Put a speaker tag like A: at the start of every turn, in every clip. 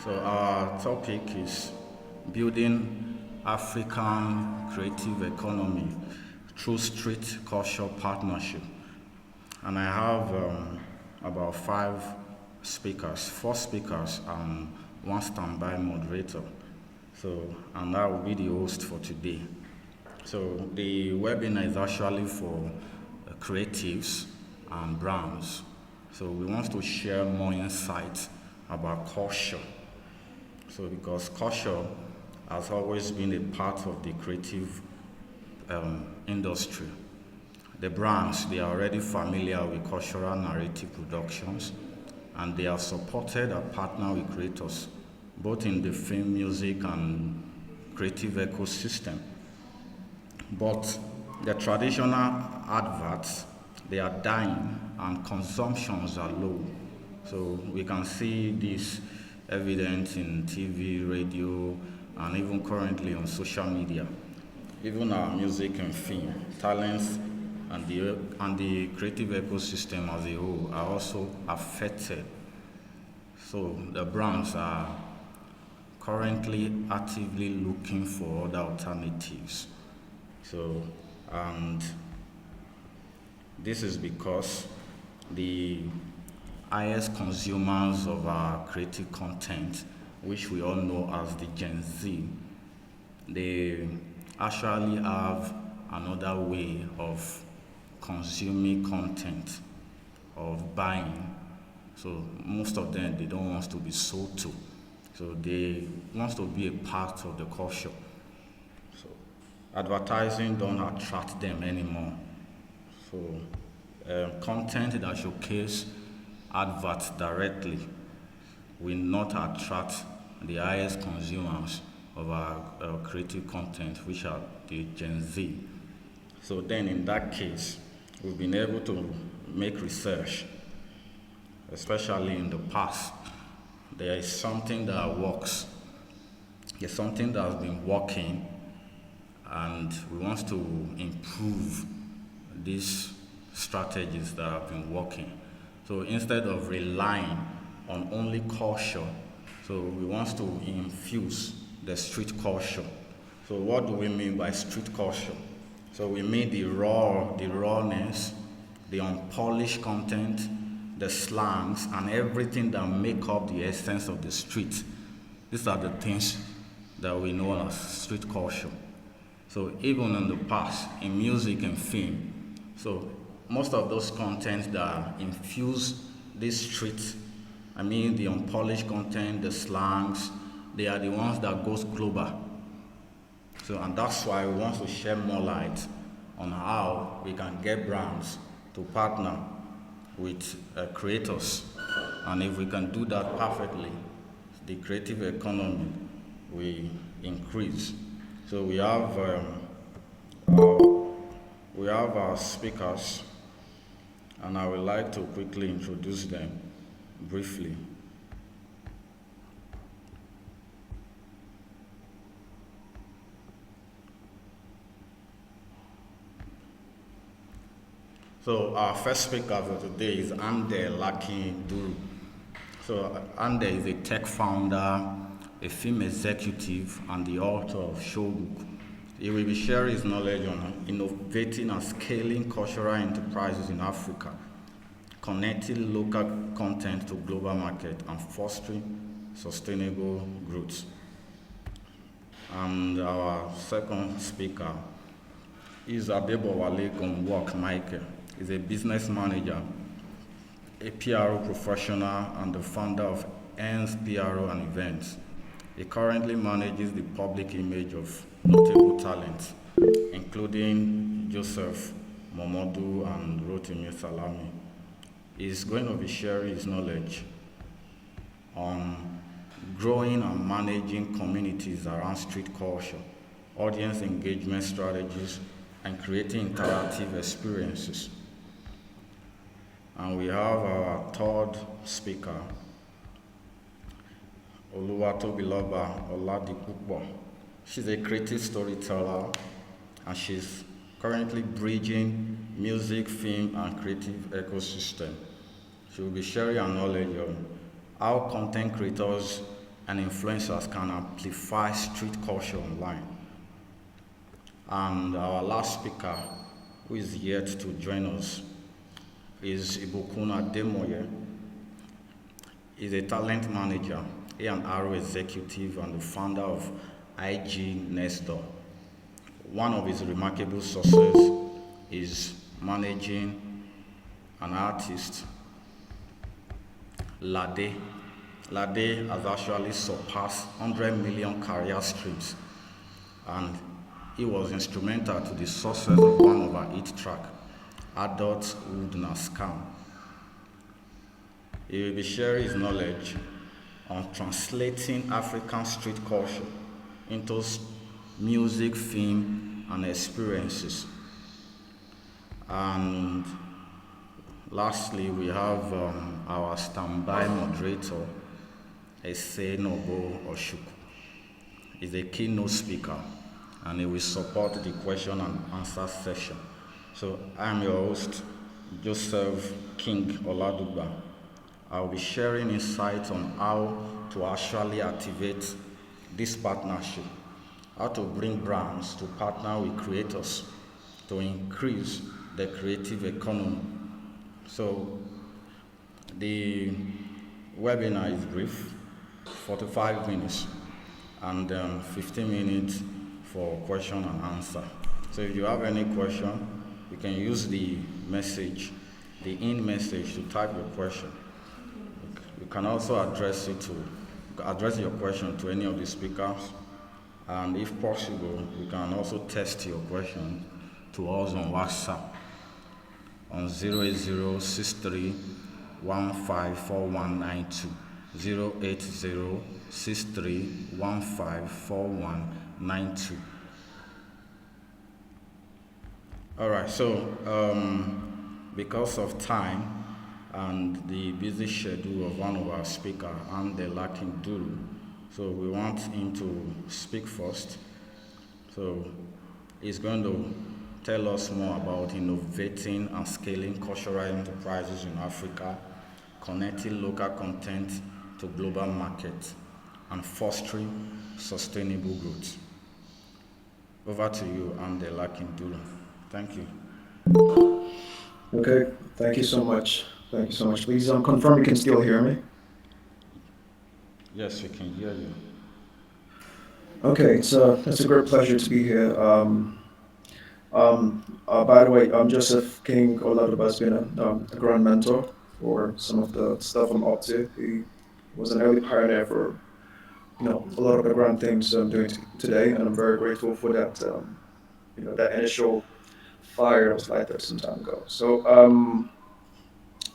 A: So our topic is building African creative economy through street culture partnership. And I have about five speakers, four speakers, and one standby moderator. So, and I will be the host for today. So the webinar is actually for creatives and brands. So we want to share more insights about culture. So because culture has always been a part of the creative industry. The brands, they are already familiar with cultural narrative productions, and they have supported and partnered with creators, both in the film, music, and creative ecosystem. But the traditional adverts, they are dying and consumptions are low. So we can see this evident in TV, radio, and even currently on social media. Even our music and film, talents, and the creative ecosystem as a whole are also affected. So the brands are currently actively looking for other alternatives. So, and this is because the highest consumers of our creative content, which we all know as the Gen Z, they actually have another way of consuming content, of buying. So most of them, they don't want to be sold to. So they want to be a part of the culture. So advertising don't attract them anymore. So content that showcase adverts directly will not attract the highest consumers of our creative content, which are the Gen Z. So then in that case, we've been able to make research, especially in the past. There is something that works. There's something that has been working, and we want to improve these strategies that have been working. So instead of relying on only culture, so we want to infuse the street culture. So what do we mean by street culture? So we mean the rawness, the unpolished content, the slangs, and everything that make up the essence of the street. These are the things that we know as street culture. So even in the past, in music and film, so most of those contents that infuse this street, I mean the unpolished content, the slangs, they are the ones that goes global. So, and that's why we want to shed more light on how we can get brands to partner with creators. And if we can do that perfectly, the creative economy will increase. So we have our speakers, and I would like to quickly introduce them briefly. So our first speaker for today is Ande Laki Duru. So Ande is a tech founder, a film executive, and the author of Showbook. He will be sharing his knowledge on innovating and scaling cultural enterprises in Africa, connecting local content to global market, and fostering sustainable growth. And our second speaker is Abebo Wale Gomwok Michael. He's a business manager, a PRO professional, and the founder of Ends PRO and Events. He currently manages the public image of notable talents, including Joseph Momodu and Rotimi Salami. He's going to be sharing his knowledge on growing and managing communities around street culture, audience engagement strategies, and creating interactive experiences. And we have our third speaker, Oluwatobiloba Oladipupo. She's a creative storyteller, and she's currently bridging music, film, and creative ecosystem. She will be sharing her knowledge on how content creators and influencers can amplify street culture online. And our last speaker, who is yet to join us, is Ibukuna Demoye. He's a talent manager, A&R executive, and the founder of IG Next Door. One of his remarkable successes is managing an artist, Lade. Lade has actually surpassed 100 million career streams, and he was instrumental to the success of one of our hit track, Adulthood Na Scam. He will be sharing his knowledge on translating African street culture into music, film, and experiences. And lastly, we have our standby moderator, Ese Nobo Oshuku. He's a keynote speaker, and he will support the question and answer session. So I'm your host, Joseph King Oladugba. I'll be sharing insights on how to actually activate this partnership, how to bring brands to partner with creators to increase the creative economy. So the webinar is brief, 45 minutes, and 15 minutes for question and answer. So if you have any question, you can use the message, the in message, to type your question. You can also address your question to any of the speakers, and if possible, you can also text your question to us on WhatsApp on 08063154192, 08063154192. All right, so because of time and the busy schedule of one of our speakers, and the lacking Duru, so we want him to speak first. So he's going to tell us more about innovating and scaling cultural enterprises in Africa, connecting local content to global markets, and fostering sustainable growth. Over to you, and the lacking Duru. Thank you.
B: Okay, thank you so much. Thank you so much. Please confirm you can still hear me.
A: Yes, we can hear you.
B: Okay, it's a great pleasure to be here. By the way, Joseph King Oladuba has been a grand mentor for some of the stuff I'm up to. He was an early pioneer for a lot of the grand things I'm doing today, and I'm very grateful for that. That initial fire that was lighted some time ago. So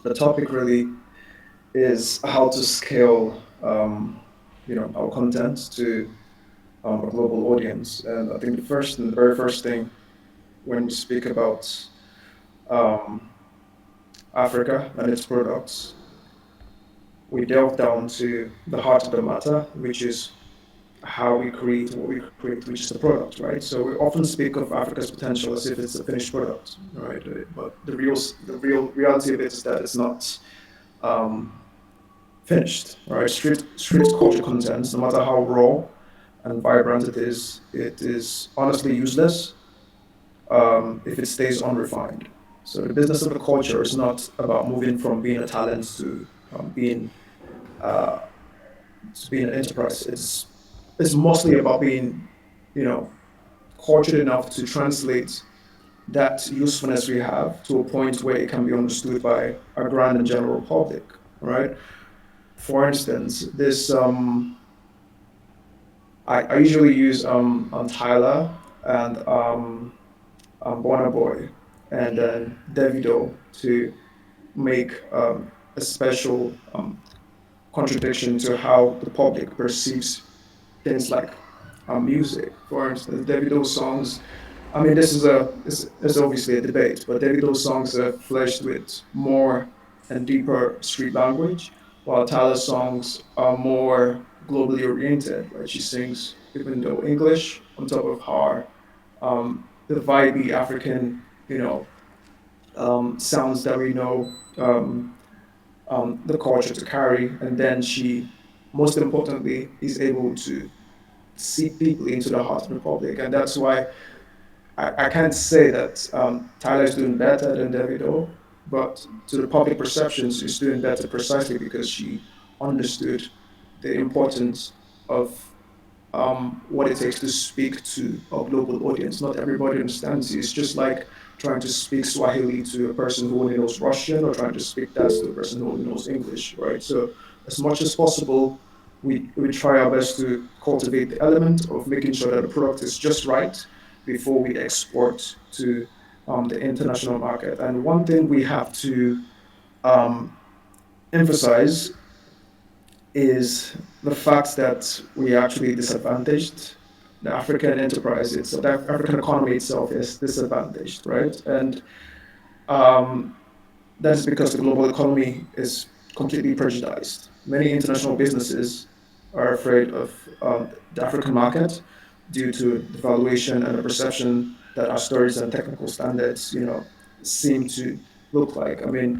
B: the topic really is how to scale, our content to a global audience. And I think the very first thing when we speak about um, Africa and its products, we delve down to the heart of the matter, which is how we create what we create, which is the product, right? So we often speak of Africa's potential as if it's a finished product, right? But the real reality of it is that it's not um, finished, right? Street culture content, no matter how raw and vibrant it is honestly useless if it stays unrefined. So the business of the culture is not about moving from being a talent uh, to being an enterprise. It's mostly about being, you know, cultured enough to translate that usefulness we have to a point where it can be understood by a grand and general public, right? For instance, this I usually use Tyler and Burna Boy and then Davido to make a special contradiction to how the public perceives things like music. For instance, Davido's songs. I mean, this is obviously a debate, but Davido's songs are fleshed with more and deeper street language, while Tyler's songs are more globally oriented. Right, she sings even though English on top of her the vibey African, sounds that we know the culture to carry, and then she most importantly, he's able to see deeply into the heart of the public. And that's why I can't say that Tyler is doing better than Davido, but to the public perceptions, she's doing better precisely because she understood the importance of what it takes to speak to a global audience. Not everybody understands you. It's just like trying to speak Swahili to a person who only knows Russian or trying to speak that to a person who only knows English, right? So, as much as possible, we try our best to cultivate the element of making sure that the product is just right before we export to the international market. And one thing we have to um, emphasize is the fact that we are actually disadvantaged. The African enterprise itself, the African economy itself is disadvantaged, right? And um, that is because the global economy is completely prejudiced. Many international businesses are afraid of the African market due to the valuation and the perception that our stories and technical standards, seem to look like. I mean,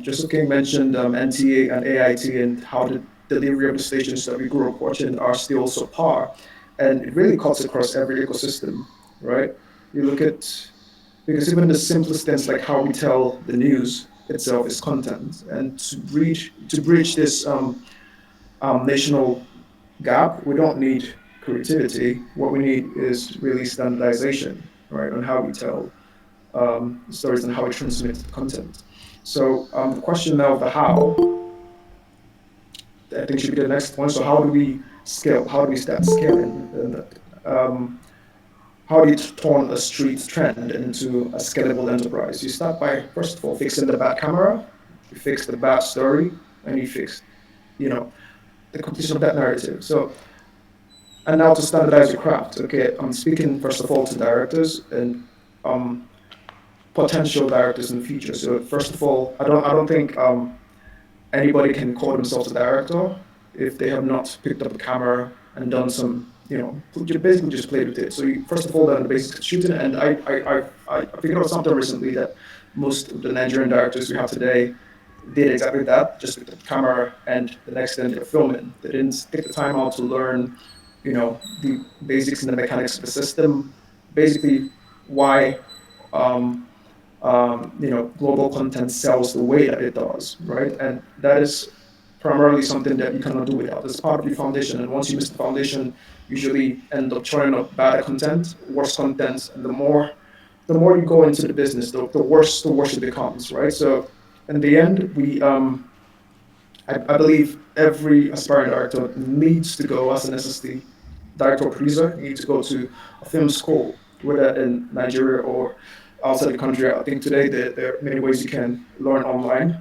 B: Joseph King mentioned NTA and AIT and how the delivery of the stations that we grew up watching are still subpar, and it really cuts across every ecosystem, right? You look at because even the simplest things like how we tell the news itself is content, and to bridge this national gap, we don't need creativity. What we need is really standardization, right, on how we tell stories and how we transmit content. So the question now of the how, I think should be the next one. So how do we scale? How do we start scaling? And how do you turn a street trend into a scalable enterprise? You start by, first of all, fixing the bad camera, you fix the bad story, and you fix, you know, the completion of that narrative. So, and now to standardize your craft. Okay, I'm speaking first of all to directors and um, potential directors in the future. So first of all, I don't think anybody can call themselves a director if they have not picked up a camera and done some, you basically just played with it. So you, first of all, done the basics of shooting, and I figured out something recently that most of the Nigerian directors we have today did exactly that, just with the camera, and the next thing they're filming. They didn't take the time out to learn, the basics and the mechanics of the system, basically why um, global content sells the way that it does, right? And that is primarily something that you cannot do without. It's part of the foundation, and once you miss the foundation, usually end up throwing up bad content, worse content, and the more you go into the business, the worse it becomes, right? So in the end, I believe every aspiring director needs to go as an SSD director or producer, needs to go to a film school, whether in Nigeria or outside the country. I think today there are many ways you can learn online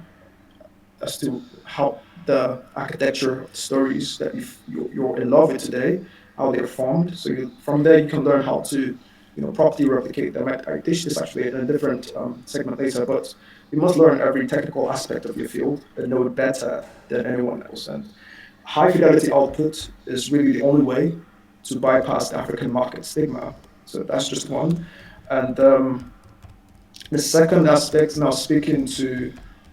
B: as to how the architecture of the stories that you're in love with today, how they're formed. So from there you can learn how to, properly replicate them. I teach this actually in a different segment later, but you must learn every technical aspect of your field and know it better than anyone else. And high fidelity output is really the only way to bypass the African market stigma. So that's just one. And the second aspect, now speaking to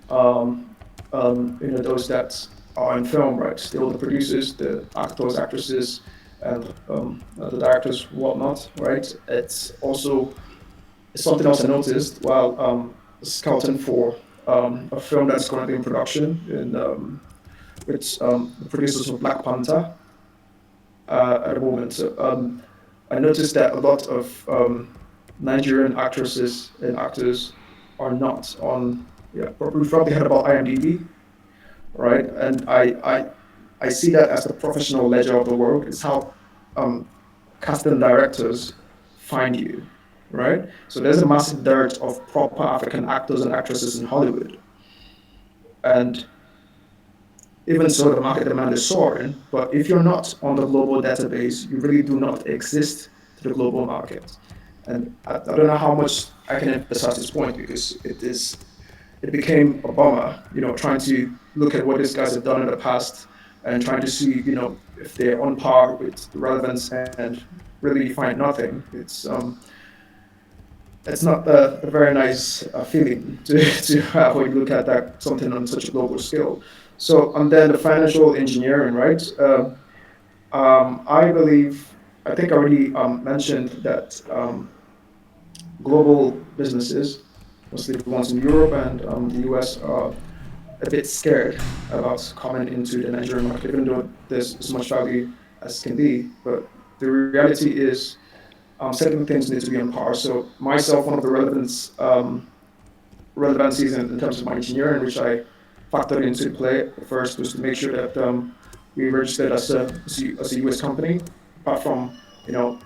B: um, those that are in film, right? Still the producers, the actors, actresses, and the directors, whatnot, right? It's also something else I noticed while scouting for a film that's currently in production in with the producers of Black Panther at the moment. So I noticed that a lot of Nigerian actresses and actors are not on. Yeah, we've probably heard about IMDb, right? And I see that as the professional ledger of the world. It's how um, casting directors find you, right? So there's a massive dearth of proper African actors and actresses in Hollywood, and even so, the market demand is soaring. But if you're not on the global database, you really do not exist to the global market. And I don't know how much I can emphasize this point because it became a bummer, trying to look at what these guys have done in the past and trying to see, if they're on par with the relevance and really find nothing. It's not a very nice feeling to have when you look at that something on such a global scale. So, and then the financial engineering, right? I believe, I think I already mentioned that global businesses, mostly the ones in Europe and the US, are a bit scared about coming into the Nigerian market, even though there's as much value as can be. But the reality is, certain things need to be on par. So myself, one of the relevancies in terms of my engineering, which I factored into play first, was to make sure that we registered as a US company, apart from, you know,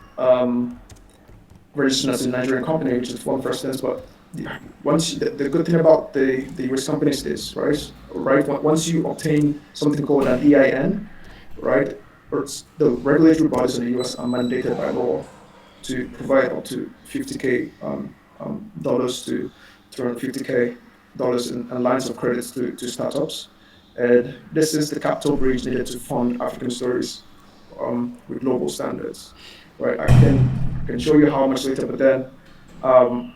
B: registering as a Nigerian company, which is one first thing. But the good thing about the US companies is, right, once you obtain something called an EIN, right, or the regulatory bodies in the US are mandated by law to provide up to 50K dollars to 250K dollars in lines of credits to startups. And this is the capital bridge needed to fund African stories with global standards. Right, I can show you how much later, but then um,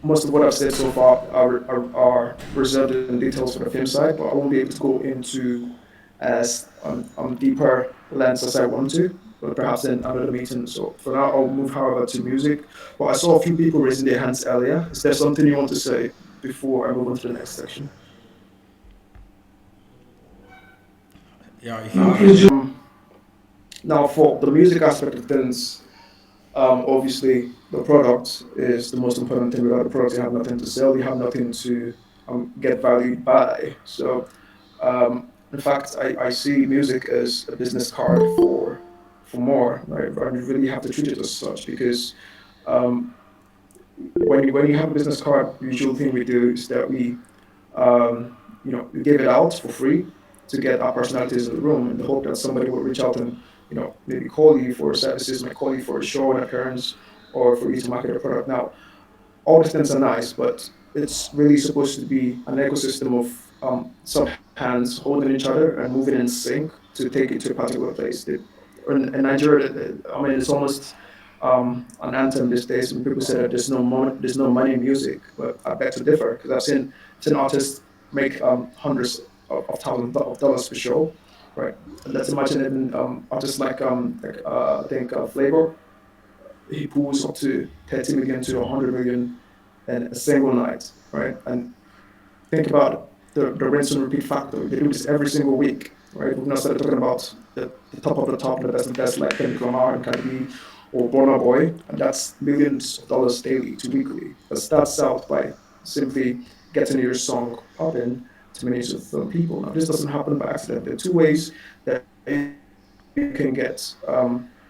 B: most of what I've said so far are reserved in details for the film side, but I won't be able to go into as deeper lens as I want to, but perhaps in another meeting. So for now, I'll move, however, to music. But I saw a few people raising their hands earlier. Is there something you want to say before I move on to the next section?
A: Yeah, if you
B: Now,
A: have
B: please.
A: any.
B: Now, for the music aspect of things, obviously, the product is the most important thing. Without the product, you have nothing to sell. You have nothing to get valued by. So, in fact, I see music as a business card for more. Right? And you really have to treat it as such because um, when you have a business card, the usual thing we do is that we give it out for free to get our personalities in the room in the hope that somebody will reach out and maybe call you for services, might call you for a show, an appearance, or for you to market a product. Now, all these things are nice, but it's really supposed to be an ecosystem of sub hands holding each other and moving in sync to take it to a particular place. In Nigeria, I mean, it's almost an anthem these days when people say that there's no money in music. But I beg to differ because I've seen artists make hundreds of thousands of dollars per show, right? And let's imagine even artists like I think Flavor, he pulls up to 30 million to 100 million in a single night, right? And think about the rinse and repeat factor. They do this every single week, right? We've now started talking about the top of the top, the best, like Kendrick Lamar and Cardi B or Burna Boy, and that's millions of dollars daily to weekly. That starts out by simply getting your song popping to millions of people. Now, this doesn't happen by accident. There are two ways that you can get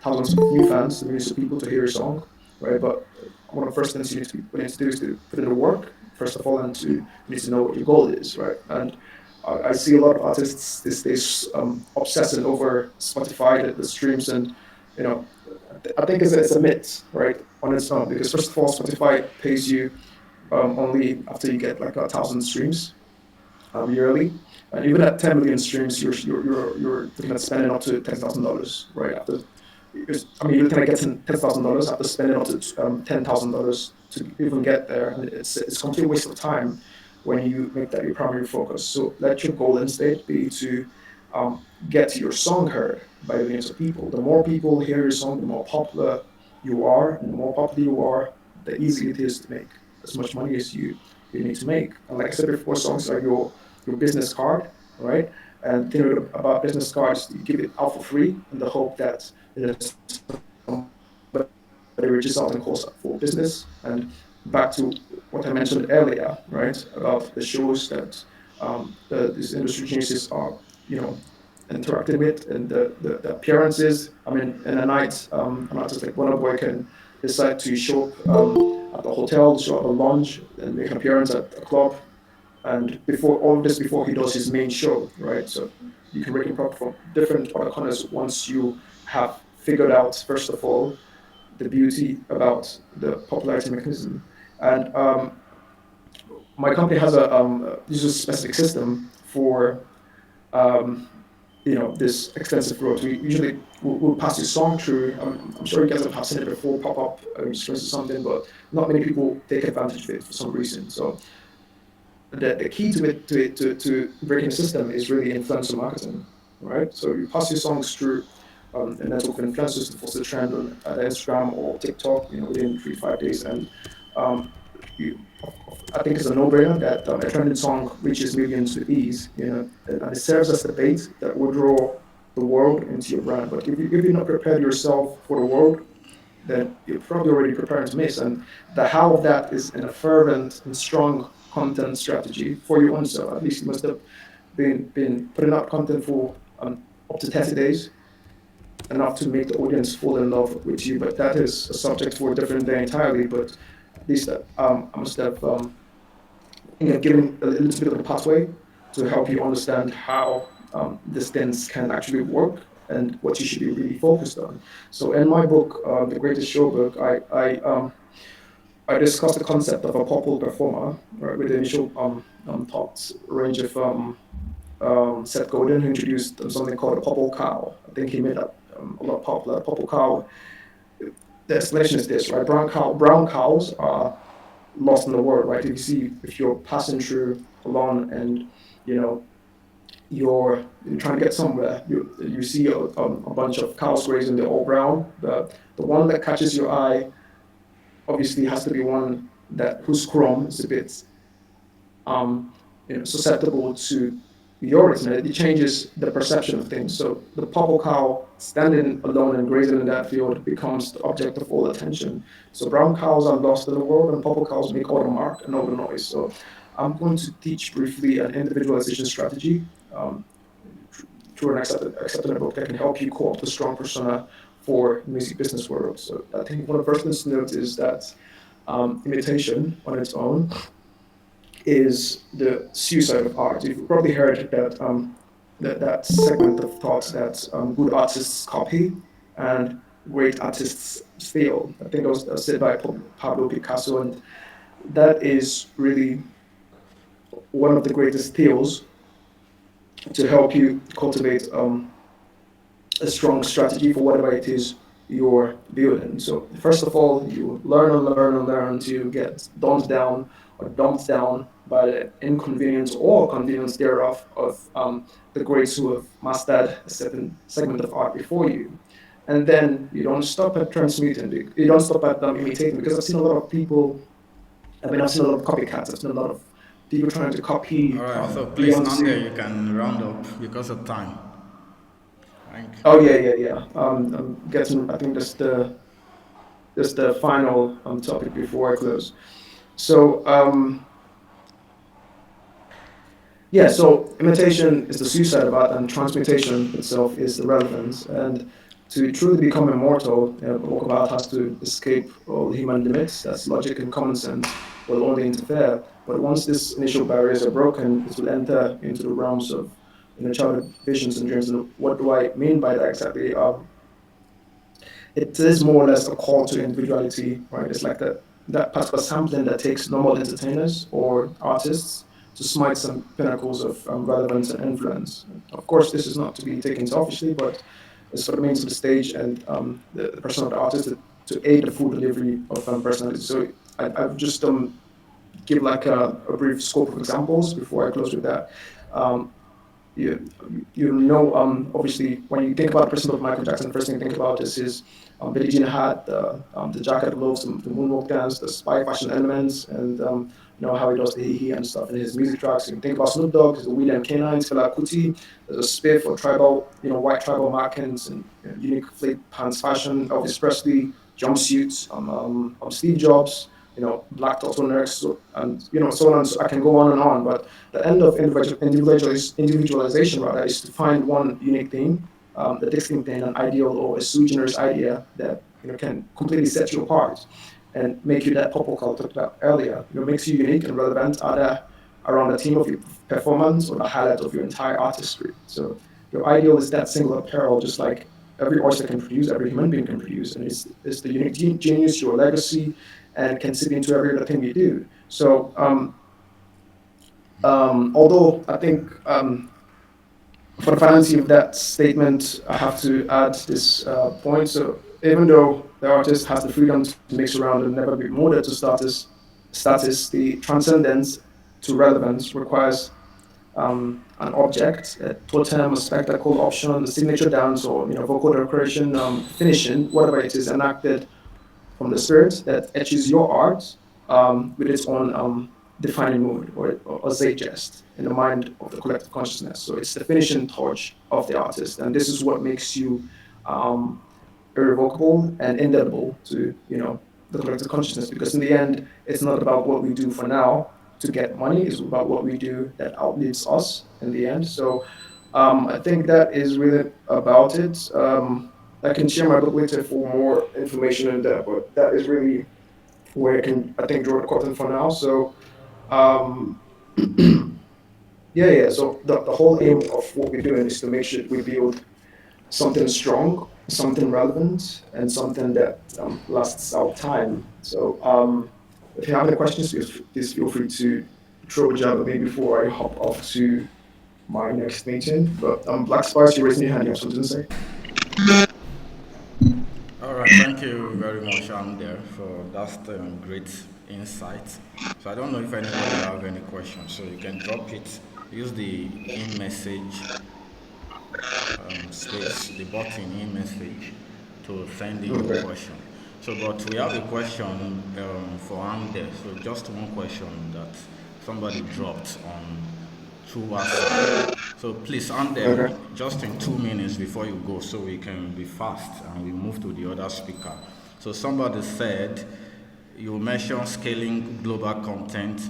B: thousands of new fans, millions of people to hear your song, right? But one of the first things you need to do is to put in the work first of all, and to you need to know what your goal is, right? And I see a lot of artists these days obsessing over Spotify, the streams, and you know, I think it's a myth, right, on its own. Because first of all, Spotify pays you only after you get like 1,000 streams yearly, and even at 10 million streams, you're looking at spending up to $10,000, right? After, I mean, you're looking at getting $10,000 after spending up to $10,000 to even get there. And it's a complete waste of time when you make that your primary focus. So let your goal instead be to get your song heard by millions of people. The more people hear your song, the more popular you are, and the more popular you are, the easier it is to make as much money as you need to make. And like I said before, songs are your business card, right? And the thing about business cards, you give it out for free in the hope that somebody reaches out and calls out for business. And back to what I mentioned earlier, right, about the shows that these industry geniuses are, you know, interacting with, and the appearances. I mean, in a night, an artist like Burna Boy can decide to show up at the hotel, show up at a lounge, and make an appearance at a club, and before all of this, before he does his main show, right? So you can break him up from different other corners once you have figured out, first of all, the beauty about the popularity mechanism. And my company has uses a specific system for um, this extensive growth. We usually will pass your song through. I'm sure you guys have seen it before pop up screens or something, but not many people take advantage of it for some reason. So the key to it to breaking the system is really influencer marketing, right? So you pass your songs through a network of influencers to foster trend on Instagram or TikTok, within 3 to 5 days, and um, you, I think it's a no-brainer that a trending song reaches millions with ease, and it serves as the bait that will draw the world into your brand. But if you're not prepared yourself for the world, then you're probably already preparing to miss. And the how of that is in a fervent and strong content strategy for your own self. At least you must have been putting out content for up to 30 days, enough to make the audience fall in love with you. But that is a subject for a different day entirely. But at least I must have given a little bit of a pathway to help you understand how these things can actually work and what you should be really focused on. So in my book, The Greatest Show book, I discussed the concept of a pop performer, right, with the initial thoughts range of Seth Godin, who introduced something called a pop cow. I think he made that a lot popular. Pop cow. The explanation is this, right? Brown cows are lost in the world, right? If you're passing through along and you know you're trying to get somewhere, you see a bunch of cows grazing. They're all brown. The one that catches your eye obviously has to be one that whose chrome is a bit susceptible to your retina. It changes the perception of things. So the purple cow standing alone and grazing in that field becomes the object of all attention. So brown cows are lost in the world, and purple cows make all the mark and all the noise. So I'm going to teach briefly an individualization strategy through an accepted book that can help you co-opt a strong persona for the music business world. So I think one of the first things to note is that imitation on its own is the suicide of art. You've probably heard that segment of thought that good artists copy and great artists steal. I think that was said by Pablo Picasso, and that is really one of the greatest steals to help you cultivate a strong strategy for whatever it is you're building. So first of all, you learn and learn and learn to get dumped down by the inconvenience or convenience thereof of the greats who have mastered a certain segment of art before you. And then you don't stop at transmuting, you don't stop at imitating, because I've seen a lot of people, I've seen a lot of copycats, I've seen a lot of people trying to copy
A: All right, so please, Nande,
B: Beyonce.
A: you can round up because of time. Thank you.
B: Oh yeah, yeah, yeah. I'm getting. I think that's the final topic before I close. So yeah, so imitation is the suicide of art, and transmutation itself is the relevance. And to truly become immortal, a work of art has to escape all human limits. That's logic and common sense will only interfere. But once these initial barriers are broken, it will enter into the realms of childhood visions and dreams. And what do I mean by that exactly? It is more or less a call to individuality, right? It's like that particular sampling that takes normal entertainers or artists to smite some pinnacles of relevance and influence. Of course, this is not to be taken selfishly, but it's for the means of the stage and the person of the artist to aid the full delivery of personality. So I've just give like a brief scope of examples before I close with that. Um, you obviously when you think about the person of Michael Jackson, the first thing you think about is his Billie Jean hat, the jacket gloves, the moonwalk dance, the spy fashion elements, and how he does the hee hee and stuff in his music tracks. You think about Snoop Dogg, the William Canines, Fela Kuti, there's a spiff or tribal, white tribal markings and unique fleet pants fashion, Elvis Presley, jumpsuits, Steve Jobs, black turtlenecks, and so on. So I can go on and on, but the end of individualization rather is to find one unique thing, a distinct thing, an ideal or a sui generis idea that can completely set you apart and make you that purple color talked about earlier. Makes you unique and relevant either around the theme of your performance or the highlight of your entire artistry. So your ideal is that single apparel, just like every artist can produce, every human being can produce, and it's the unique genius, your legacy, and can seep into every other thing you do. So although I think for the finality of that statement, I have to add this point. So even though the artist has the freedom to mix around and never be molded to status, the transcendence to relevance requires an object, a totem, a spectacle, option, a signature dance, or vocal decoration, finishing, whatever it is, enacted from the spirit that etches your art with its own defining mood or zeitgeist in the mind of the collective consciousness. So it's the finishing touch of the artist, and this is what makes you um, irrevocable and indelible to the collective consciousness. Because in the end, it's not about what we do for now to get money; it's about what we do that outlives us in the end. So I think that is really about it. I can share my book later for more information on that, but that is really where I think draw the curtain for now. So um, yeah. So the whole aim of what we're doing is to make sure we build something strong, something relevant, and something that lasts out time. So if you have any questions, please feel free to throw a jab at me before I hop off to my next meeting. But Black Spice, you raised your hand. You have something to say?
A: All right, thank you very much, there for that great insight. So I don't know if anybody have any questions, so you can drop it. Use the in message space, the button in message to send in your
B: Okay.
A: question. So, but we have a question for Amde. So just one question that somebody dropped on through WhatsApp. So please,
B: Okay.
A: Amde, just in 2 minutes before you go, so we can be fast and we move to the other speaker. So somebody said you mentioned scaling global content,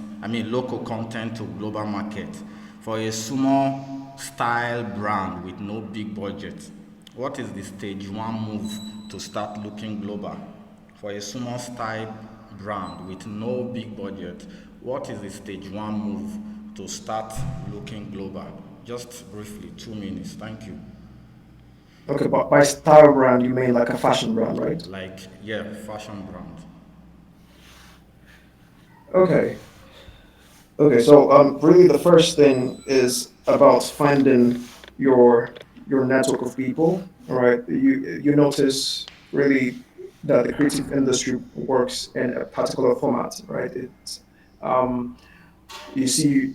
A: local content to global market. For a small style brand with no big budget, what is the stage one move to start looking global? For a small style brand with no big budget, what is the stage one move to start looking global? Just briefly, 2 minutes. Thank you.
B: Okay, but by style brand, you mean like a fashion brand, right?
A: Like, yeah, fashion brand.
B: Okay. Okay, so really the first thing is about finding your your network of people. All right, you notice really that the creative industry works in a particular format, right? It's um, you see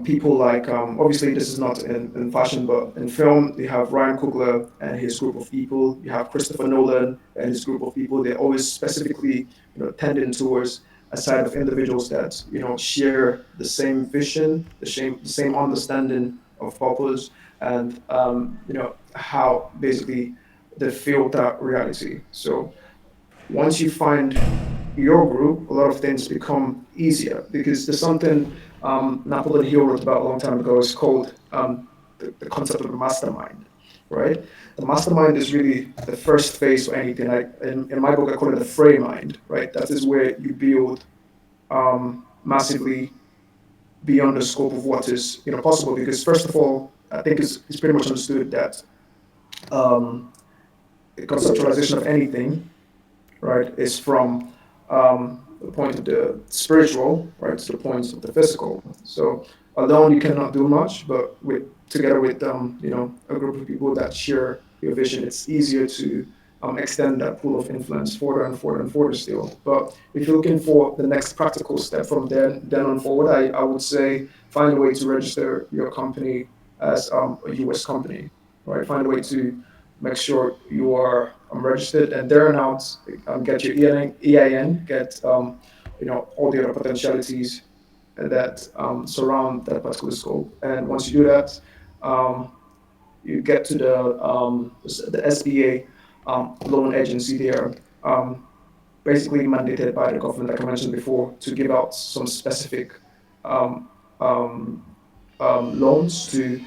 B: people like obviously this is not in fashion, but in film you have Ryan Coogler and his group of people. You have Christopher Nolan and his group of people. They're always specifically tending towards a side of individuals that share the same vision, the same understanding of purpose, and how basically they feel that reality. So once you find your group, a lot of things become easier because there's something Napoleon Hill wrote about a long time ago. It's called the concept of the mastermind, right? The mastermind is really the first phase for anything. In my book, I call it the frame mind, right? That is where you build massively beyond the scope of what is possible. Because first of all, I think it's pretty much understood that um, the conceptualization of anything, right, is from the point of the spiritual, right, to the point of the physical. So alone you cannot do much, but with together with a group of people that share your vision, it's easier to extend that pool of influence further and further and further still. But if you're looking for the next practical step from then on forward, I would say find a way to register your company as a US company, right? Find a way to make sure you are registered, and there and out, get your EIN, get all the other potentialities that surround that particular scope. And once you do that, um, you get to the SBA loan agency there. Basically mandated by the government, like I mentioned before, to give out some specific um, um, loans to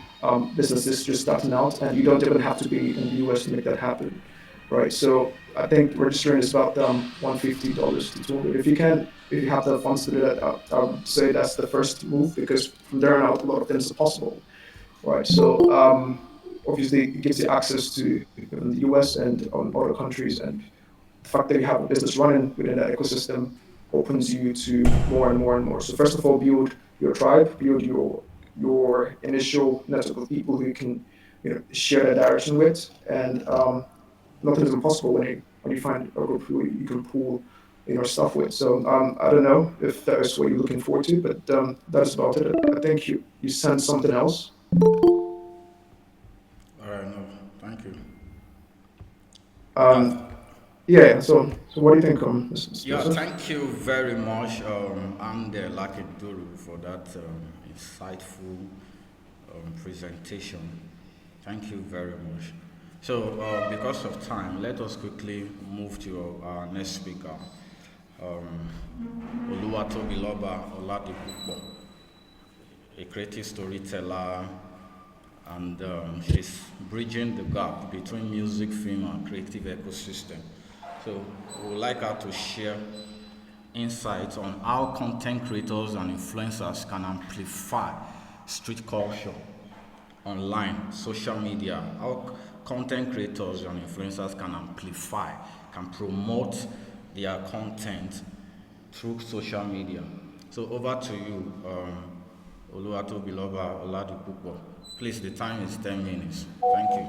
B: businesses just starting out, and you don't even have to be in the US to make that happen, right? So I think registering is about $150 to 200. If you have the funds to do that, I would say that's the first move because from there on out, a lot of things are possible, right? So obviously, it gives you access to the US and other countries, and the fact that you have a business running within that ecosystem opens you to more and more and more. So first of all, build your tribe, build your initial network of people who you can share that direction with, and nothing is impossible when you find a group who you can pool stuff with. So I don't know if that is what you're looking forward to, but that is about it. I think you sent something else.
A: All right, no, thank you.
B: Um,
A: Yeah,
B: yeah. So what do you think, Mr.
A: yeah,
B: Joseph?
A: thank you very much, I'm the Lucky Duru for that insightful presentation. Thank you very much. So, because of time, let us quickly move to our next speaker, um, Oluwatobiloba Oladipupo, a creative storyteller, and she's bridging the gap between music, film, and creative ecosystem. So, we would like her to share insights on how content creators and influencers can amplify street culture online, social media, how content creators and influencers can amplify, can promote their content through social media. So over to you, Oluwatobiloba Oladipupo. Please, the time is 10 minutes. Thank you.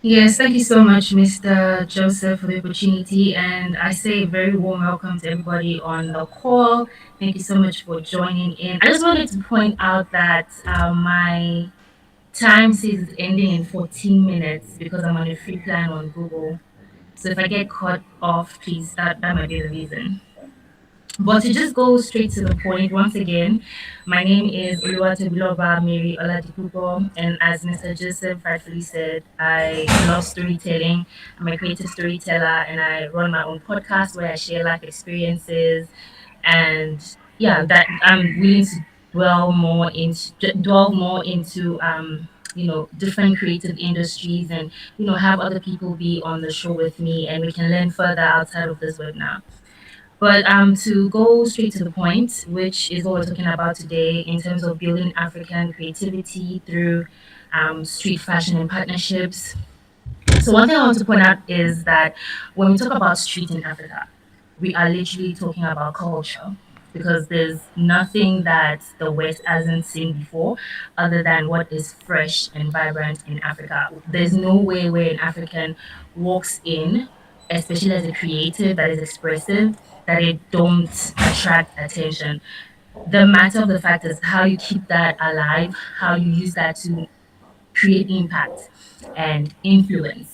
C: Yes, thank you so much, Mr. Joseph, for the opportunity. And I say a very warm welcome to everybody on the call. Thank you so much for joining in. I just wanted to point out that my time says it's ending in 14 minutes because I'm on a free plan on Google. So if I get cut off, please, that might be the reason. But to just go straight to the point, once again, my name is Oluwatobiloba Mary Oladipupo, and as Mr. Joseph rightfully said, I love storytelling. I'm a creative storyteller, and I run my own podcast where I share life experiences, and yeah, that I'm willing to delve more into different creative industries, and have other people be on the show with me, and we can learn further outside of this web now. But to go straight to the point, which is what we're talking about today in terms of building African creativity through street fashion and partnerships. So, one thing I want to point out is that when we talk about street in Africa, we are literally talking about culture because there's nothing that the West hasn't seen before other than what is fresh and vibrant in Africa. There's no way where an African walks in, especially as a creative that is expressive, that it don't attract attention. The matter of the fact is how you keep that alive, how you use that to create impact and influence.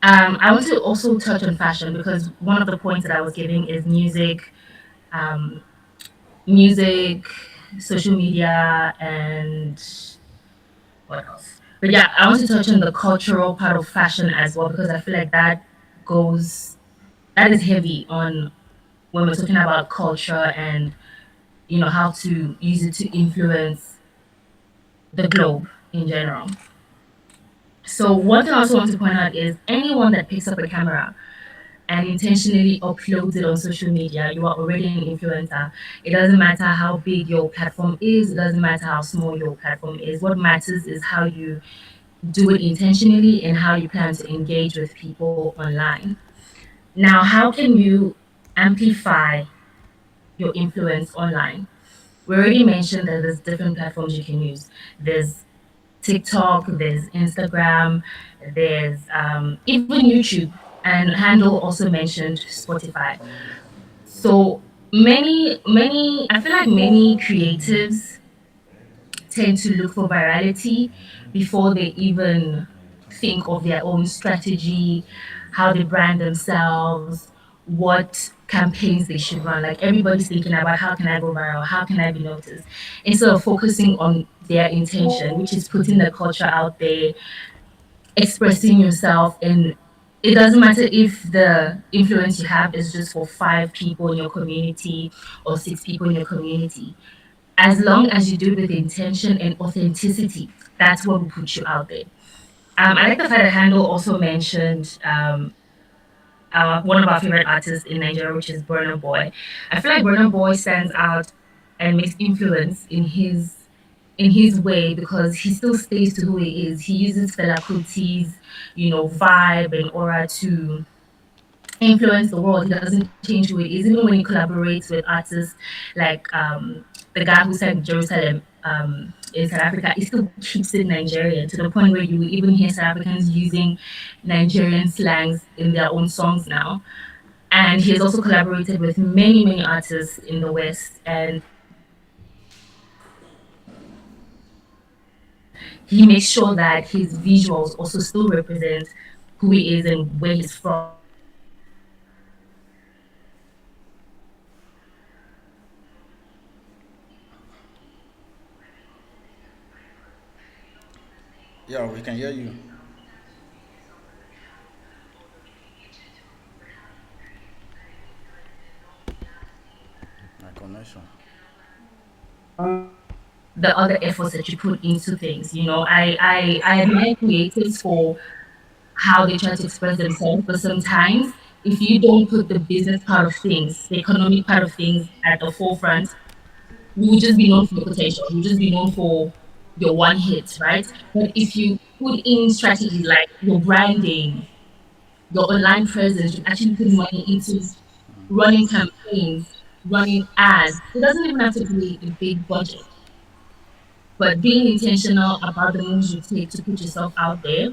C: I want to also touch on fashion because one of the points that I was giving is um, music, social media, and what else? But yeah, I want to touch on the cultural part of fashion as well because I feel like goes that is heavy on when we're talking about culture and how to use it to influence the globe in general. So one thing I also want to point out is anyone that picks up a camera and intentionally uploads it on social media, you are already an influencer. It doesn't matter how big your platform is, it doesn't matter how small your platform is. What matters is how you do it intentionally and how you plan to engage with people online. Now, how can you amplify your influence online? We already mentioned that there's different platforms you can use. There's TikTok, there's Instagram, there's even YouTube, and Handle also mentioned Spotify. So I feel like many creatives tend to look for virality before they even think of their own strategy, how they brand themselves, what campaigns they should run. Like everybody's thinking about how can I go viral, how can I be noticed, instead of focusing on their intention, which is putting the culture out there, expressing yourself, and it doesn't matter if the influence you have is just for 5 people in your community or 6 people in your community. As long as you do it with intention and authenticity, that's what will put you out there. I like the fact that Handel also mentioned one of our favorite artists in Nigeria, which is Burna Boy. I feel like Burna Boy stands out and makes influence in his way because he still stays to who he is. He uses Fela Kuti's, vibe and aura to influence the world. He doesn't change who he is. Even when he collaborates with artists like the guy who sang Jerusalem in South Africa, he still keeps it Nigerian to the point where you even hear South Africans using Nigerian slangs in their own songs now. And he has also collaborated with many, many artists in the West. And he makes sure that his visuals also still represent who he is and where he's from.
A: Yeah, we can hear you. My connection.
C: The other efforts that you put into things. I admire creatives for how they try to express themselves, but sometimes if you don't put the business part of things, the economic part of things at the forefront, you will just be known for your potential. You'll just be known for your one hit, right? But if you put in strategies like your branding, your online presence, you actually put money into running campaigns, running ads. It doesn't even have to be a big budget, but being intentional about the moves you take to put yourself out there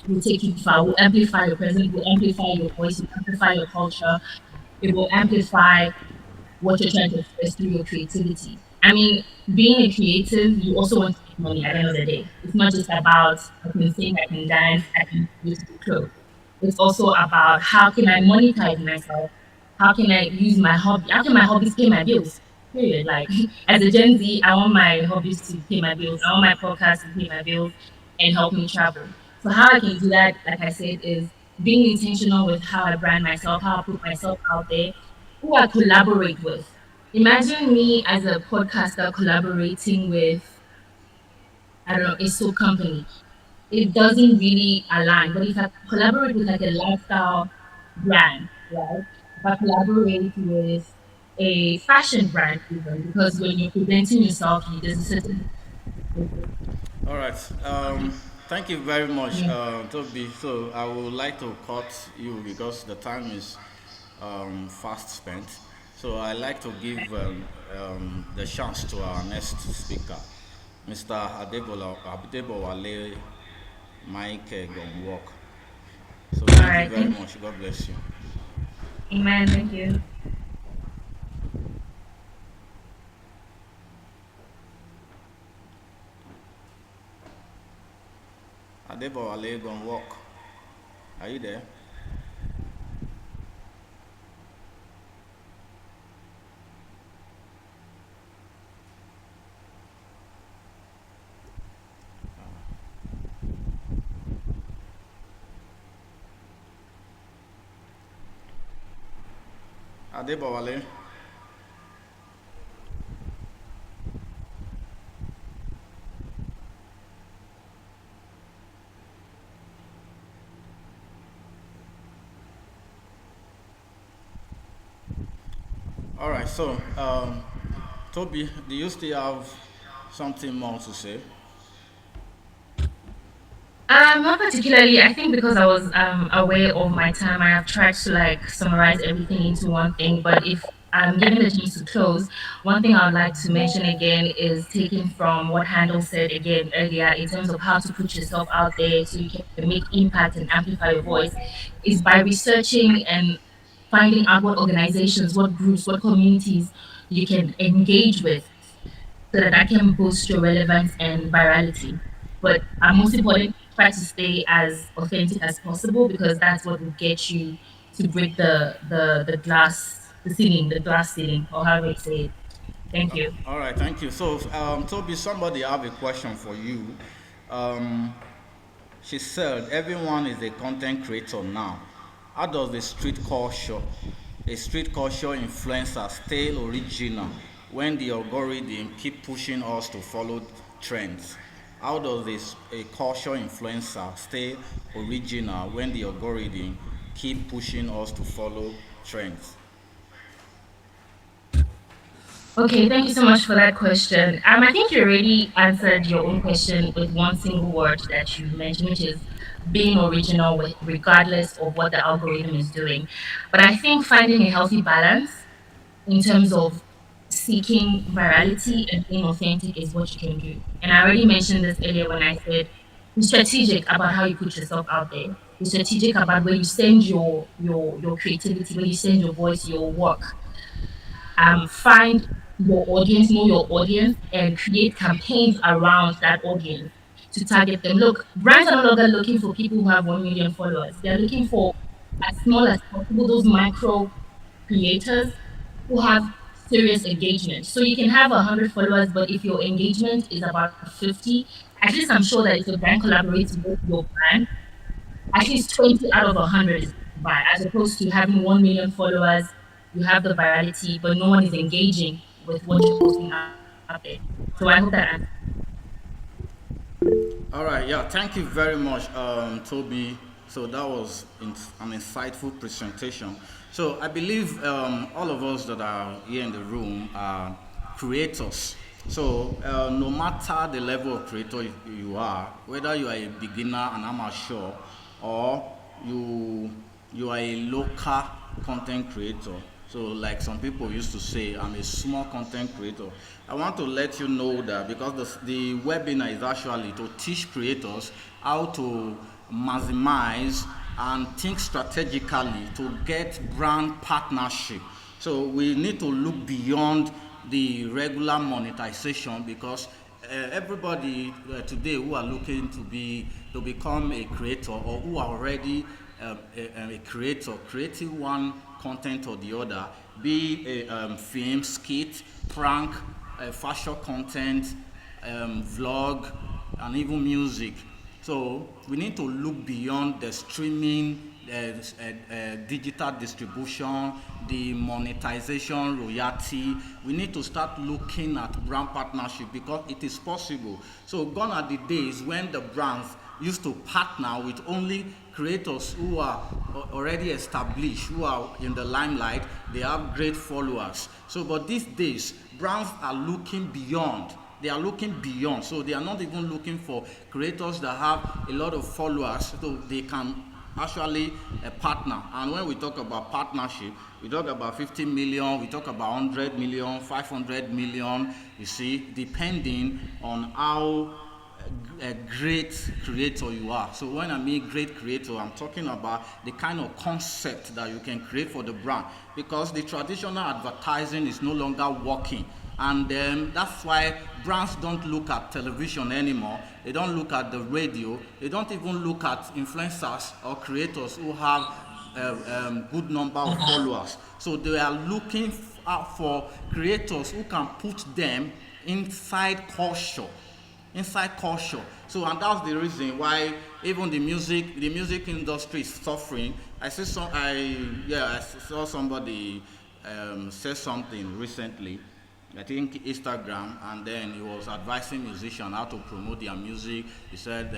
C: will take you far, will amplify your presence, will amplify your voice, will amplify your culture, it will amplify what you're trying to express through your creativity. I mean, being a creative, you also want to make money at the end of the day. It's not just about I can sing, I can dance, I can do beautiful clothes. It's also about how can I monetize myself? How can I use my hobby? How can my hobbies pay my bills? Period. Like as a Gen Z, I want my hobbies to pay my bills. I want my podcast to pay my bills and help me travel. So how I can do that, like I said, is being intentional with how I brand myself, how I put myself out there, who I collaborate with. Imagine me as a podcaster collaborating with, I don't know, a soap company. It doesn't really align. But if I collaborate with like a lifestyle brand, right? If I collaborate with a fashion brand, even because when you're presenting yourself, there's a certain
A: All right. Thank you very much,
C: yeah.
A: Toby. So I would like to cut you because the time is fast spent. So I like to give the chance to our next speaker, Mr. Adebowale Mike Gomwok. So
C: All
A: thank you
C: right,
A: very
C: thank you.
A: much. God bless you.
C: Amen. Thank you.
A: Adebowale Gomwok, are you there? Adebowale. All right. So, Toby, do you still have something more to say?
C: Not particularly. I think because I was aware of my time, I have tried to like summarize everything into one thing. But if I'm given the chance to close, one thing I would like to mention again is taking from what Handel said again earlier in terms of how to put yourself out there so you can make impact and amplify your voice, is by researching and finding out what organizations, what groups, what communities you can engage with so that that can boost your relevance and virality. But most importantly, try to stay as authentic as possible because that's what will get you to break the glass, the ceiling, the glass ceiling, or however you say it. Thank you.
A: All right, thank you. So, Toby, somebody have a question for you. Um, she said, everyone is a content creator now. How does a street culture influencer stay original when the algorithm keep pushing us to follow trends? How does a culture influencer stay original when the algorithm keep pushing us to follow trends?
C: Okay, thank you so much for that question. I think you already answered your own question with one single word that you mentioned, which is being original with regardless of what the algorithm is doing. But I think finding a healthy balance in terms of seeking virality and being authentic is what you can do. And I already mentioned this earlier when I said be strategic about how you put yourself out there. Be strategic about where you send your creativity, where you send your voice, your work. Find your audience, know your audience, and create campaigns around that audience to target them. Look, brands are no longer looking for people who have 1 million followers. They're looking for as small as possible, those micro creators who have serious engagement. So you can have 100 followers, but if your engagement is about 50, at least I'm sure that if a brand collaborates with your brand, at least 20 out of 100 is going to buy, as opposed to having 1 million followers, you have the virality, but no one is engaging with what you're posting out there. So I hope that answers.
A: All right, yeah, thank you very much, Toby. So that was an insightful presentation. So I believe all of us that are here in the room are creators. So no matter the level of creator you are, whether you are a beginner, an amateur, or you you are a local content creator. So like some people used to say, I'm a small content creator. I want to let you know that because the webinar is actually to teach creators how to maximize and think strategically to get brand partnership. So we need to look beyond the regular monetization because everybody today who are looking to become a creator or who are already a creator, creating one content or the other, be a film, skit, prank, fashion content, vlog, and even music. So we need to look beyond the streaming, digital distribution, the monetization, royalty. We need to start looking at brand partnership because it is possible. So gone are the days when the brands used to partner with only creators who are already established, who are in the limelight, they have great followers. So, but these days, brands are looking beyond. They are looking beyond. So they are not even looking for creators that have a lot of followers so they can actually partner. And when we talk about partnership, we talk about 50 million, we talk about 100 million, 500 million, you see, depending on how a great creator you are. So when I mean great creator, I'm talking about the kind of concept that you can create for the brand because the traditional advertising is no longer working. And that's why brands don't look at television anymore. They don't look at the radio. They don't even look at influencers or creators who have good number of followers. So they are looking out for creators who can put them inside culture. So and that's the reason why even the music industry is suffering. I saw somebody say something recently. I think Instagram, and then he was advising musicians how to promote their music. He said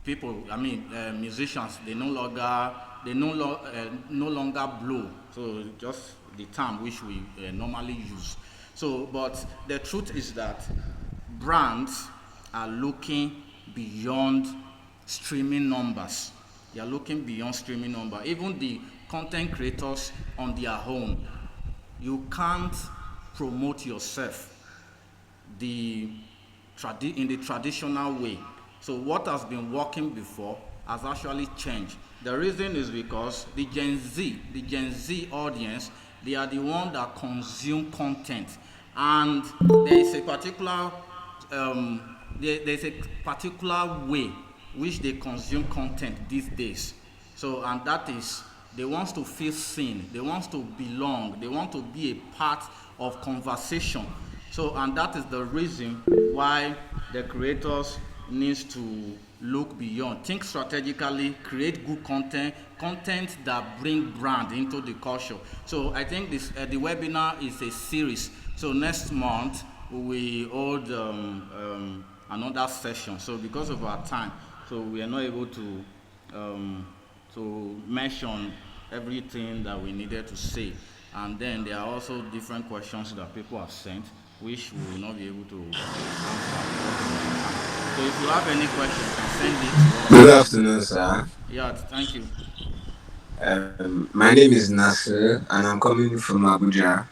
A: people, I mean musicians, no longer blow. So just the term which we normally use. So, but the truth is that brands are looking beyond streaming numbers. They are looking beyond streaming number. Even the content creators on their own, you can't promote yourself the in the traditional way. So what has been working before has actually changed. The reason is because the Gen Z audience, they are the one that consume content, and there is a particular there's a particular way which they consume content these days. So and that is they want to feel seen, they want to belong, they want to be a part of conversation. So and that is the reason why the creators needs to look beyond, think strategically, create good content that bring brand into the culture. So I think this the webinar is a series. So next month we hold another session. So because of our time, so we are not able to mention everything that we needed to say. And then there are also different questions that people have sent, which we will not be able to answer because of our time. So if you have any question, you can send it to
D: Good
A: us.
D: afternoon, sir.
A: Yeah, thank you.
D: My name is Nasser, and I'm coming from Abuja.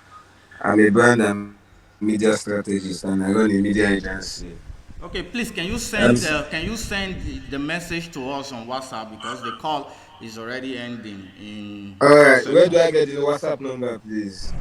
D: I'm a brand and media strategist, and I run a media agency.
A: Okay, please
B: And
A: can you send the message to us on WhatsApp because the call is already ending in
D: All
A: two
D: right, where do I
A: seconds.
D: get the WhatsApp number, please?